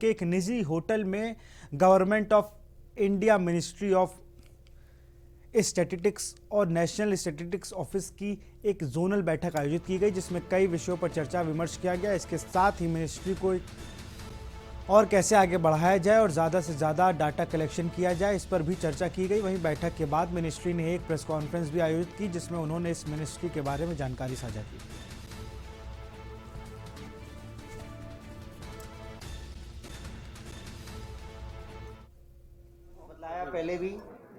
के एक निजी होटल में government of India, ministry of statistics और नेशनल स्टैटिस्टिक्स ऑफिस की एक जोनल बैठक आयोजित की गई, जिसमें कई विषयों पर चर्चा विमर्श किया गया। इसके साथ ही मिनिस्ट्री को और कैसे आगे बढ़ाया जाए और ज़्यादा से ज़्यादा डाटा कलेक्शन किया जाए, इस पर भी चर्चा की गई। वहीं बैठक के बाद मिनिस्ट्री ने एक प्रेस कॉन्फ्रेंस भी आयोजित की, जिसमें उन्होंने इस मिनिस्ट्री के बारे में जानकारी साझा की। बताया पहले भी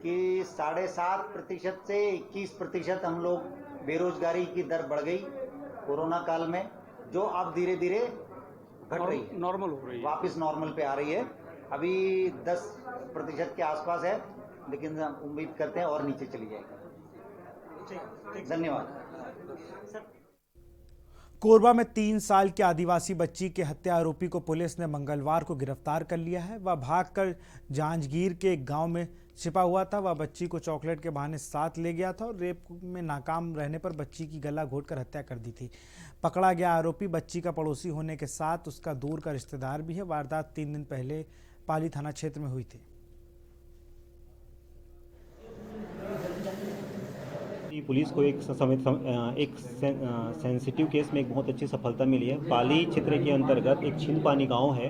कि 7.5% से 21% हम लोग बेरोजगारी की दर बढ़ गई कोरोना काल में, जो अब धीरे धीरे घट रही है, नॉर्मल हो रही है, वापस नॉर्मल पे आ रही है। अभी 10% के आसपास है, लेकिन उम्मीद करते हैं और नीचे चली जाएगी। धन्यवाद। कोरबा में 3 साल के आदिवासी बच्ची के हत्या आरोपी को पुलिस ने मंगलवार को गिरफ्तार कर लिया है। वह भागकर जांजगीर के एक गांव में छिपा हुआ था। वह बच्ची को चॉकलेट के बहाने साथ ले गया था और रेप में नाकाम रहने पर बच्ची की गला घोंटकर हत्या कर दी थी। पकड़ा गया आरोपी बच्ची का पड़ोसी होने के साथ उसका दूर का रिश्तेदार भी है। वारदात 3 दिन पहले पाली थाना क्षेत्र में हुई थी। पुलिस को एक सेंसिटिव केस में एक बहुत अच्छी सफलता मिली है। पाली क्षेत्र के अंतर्गत एक छिंदपानी गांव है,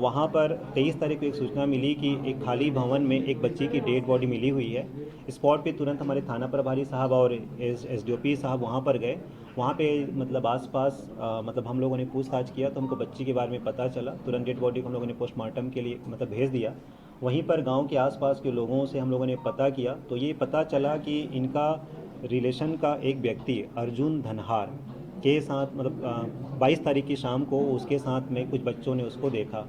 वहां पर 23 तारीख को एक सूचना मिली कि एक खाली भवन में एक बच्ची की डेड बॉडी मिली हुई है। स्पॉट पे तुरंत हमारे थाना प्रभारी साहब और एसडीओपी साहब वहां पर गए। वहां पे आसपास हम लोगों ने पूछताछ किया तो हमको बच्ची के बारे में पता चला। तुरंत डेड बॉडी को हम लोगों ने पोस्टमार्टम के लिए भेज दिया। वहीं पर गांव के आसपास के लोगों से हम लोगों ने पता किया तो ये पता चला कि इनका रिलेशन का एक व्यक्ति अर्जुन धनहार के साथ 22 तारीख की शाम को उसके साथ में कुछ बच्चों ने उसको देखा।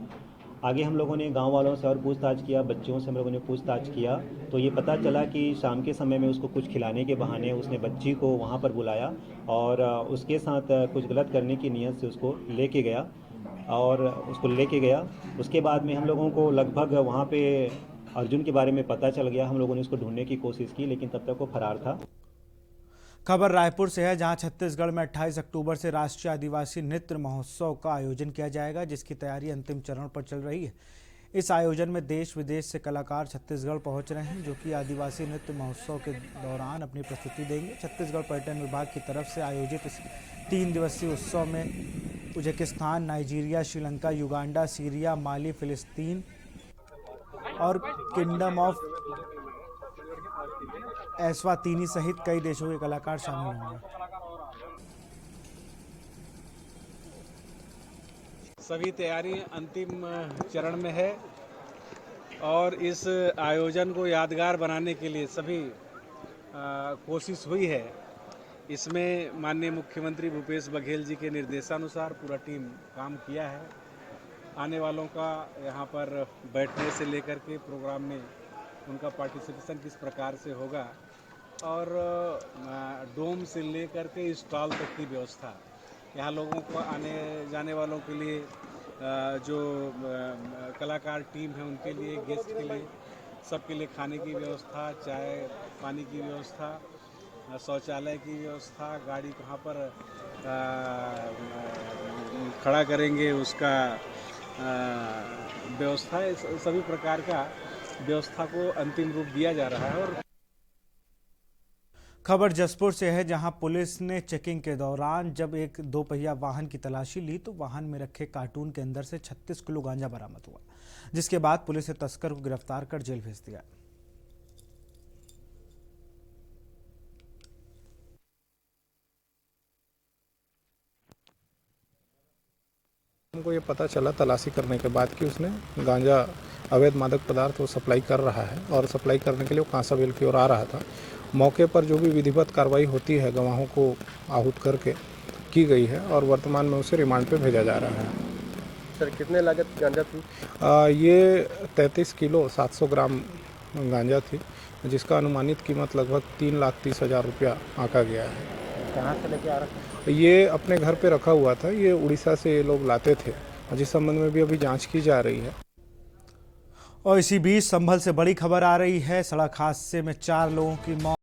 आगे हम लोगों ने गांव वालों से और पूछताछ किया, बच्चों से हम लोगों ने पूछताछ किया तो ये पता चला कि शाम के समय में उसको कुछ खिलाने के बहाने उसने बच्ची को वहां पर बुलाया और उसके साथ कुछ गलत करने की नीयत से उसको लेके गया। उसके बाद में हम लोगों को लगभग वहाँ पे अर्जुन के बारे में पता चल गया। हम लोगों ने उसको ढूंढने की कोशिश की, लेकिन तब तक वो फरार था। खबर रायपुर से है, जहां छत्तीसगढ़ में 28 अक्टूबर से राष्ट्रीय आदिवासी नृत्य महोत्सव का आयोजन किया जाएगा, जिसकी तैयारी अंतिम चरण पर चल रही है। इस आयोजन में देश विदेश से कलाकार छत्तीसगढ़ पहुंच रहे हैं, जो कि आदिवासी नृत्य महोत्सव के दौरान अपनी प्रस्तुति देंगे। छत्तीसगढ़ पर्यटन विभाग की तरफ से आयोजित इस 3 दिवसीय उत्सव में Uzbekistan, Nigeria, Sri Lanka, Uganda, Syria, Mali, फिलिस्तीन और किंगडम ऑफ एस्वातिनी सहित कई देशों के कलाकार शामिल होंगे। सभी तैयारी अंतिम चरण में है और इस आयोजन को यादगार बनाने के लिए सभी कोशिश हुई है। इसमें माननीय मुख्यमंत्री भूपेश बघेल जी के निर्देशानुसार पूरा टीम काम किया है। आने वालों का यहाँ पर बैठने से लेकर के प्रोग्राम में उनका पार्टिसिपेशन किस प्रकार से होगा और डोम से लेकर के स्टॉल तक की व्यवस्था, यहाँ लोगों को आने जाने वालों के लिए जो कलाकार टीम है उनके लिए, गेस्ट के लिए, सबके लिए खाने की व्यवस्था, चाय पानी की व्यवस्था, शौचालय की व्यवस्था, गाड़ी कहाँ पर खड़ा करेंगे उसका व्यवस्था, सभी प्रकार का व्यवस्था को अंतिम रूप दिया जा रहा है। और खबर जसपुर से है, जहां पुलिस ने चेकिंग के दौरान जब एक 2 पहिया वाहन की तलाशी ली तो वाहन में रखे कार्टून के अंदर से 36 किलो गांजा बरामद हुआ, जिसके बाद पुलिस ने तस्कर को गिरफ्तार कर जेल भेज दिया। हमको ये पता चला तलाशी करने के बाद कि उसने गांजा अवैध मादक पदार्थ वो सप्लाई कर रहा है और सप्लाई करने के लिए वो कांसाबेल की ओर आ रहा था। मौके पर जो भी विधिवत कार्रवाई होती है गवाहों को आहूत करके की गई है और वर्तमान में उसे रिमांड पे भेजा जा रहा है। सर कितने लागत गांजा थी? ये 33 किलो 700 ग्राम गांजा थी, जिसका अनुमानित कीमत लगभग 3,30,000 रुपया आंका गया है। कहाँ से लेके आ रहा था? ये अपने घर पे रखा हुआ था। ये उड़ीसा से ये लोग लाते थे, जिस संबंध में भी अभी जांच की जा रही है। और इसी बीच संभल से बड़ी खबर आ रही है। सड़क हादसे में 4 लोगों की मौत।